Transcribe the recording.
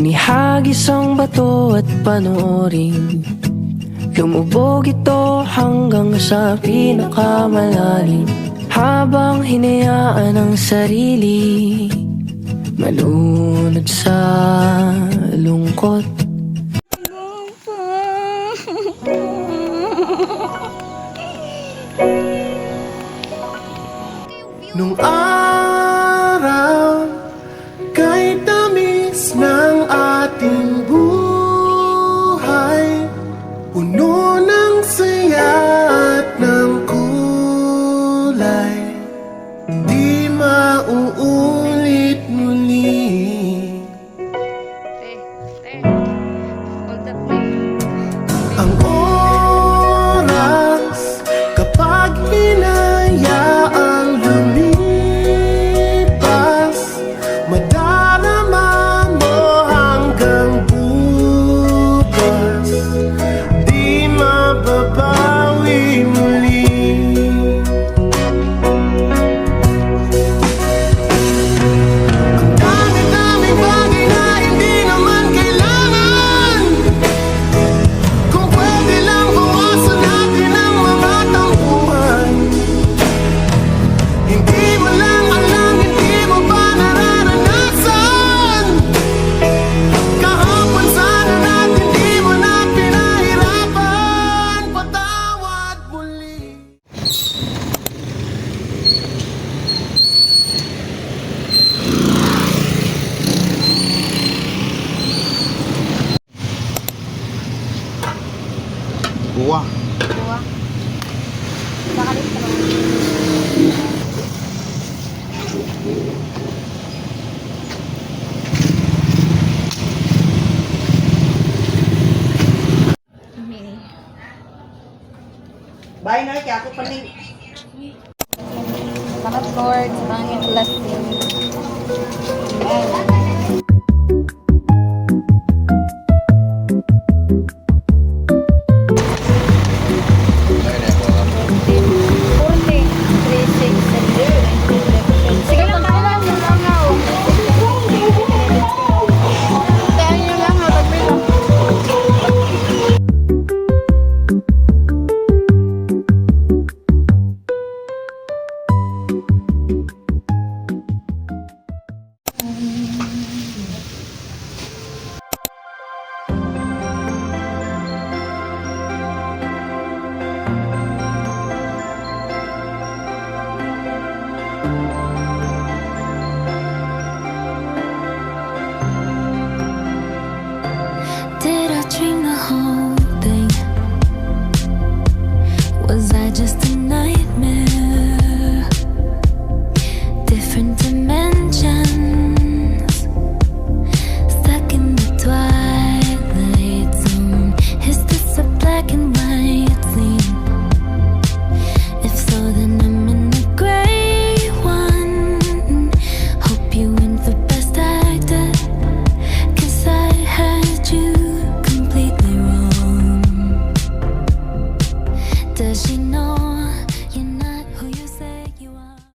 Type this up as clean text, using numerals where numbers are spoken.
Inihagis ang bato at panoorin. Lumubog ito hanggang sa pinakamalalim. Habang hinayaan ang sarili malunod sa lungkot. Nung araw, kay tamis ng ating buhay, puno ng saya at ng kulay, di mauulit muli. Ang oras kapag hinayaang lumipas, madarama mo hanggang bukas, di mababawi muli. Ang dami-daming bagay na hindi naman kailangan. Kung pwede lang bawasan natin ang mga tampuhan. Hindi mo lang alam, hindi mo ba nararanasan? Kahapon sana natin di mo na pinahirapan. Patawad muli. Buwa. Buwa. Bakalit ka naman. Bye na, kaya ako paling. Salamat Lord sa mga blessing. Amen. Sige lang, lang, langaw. Tayo nyo lang, pagbilang.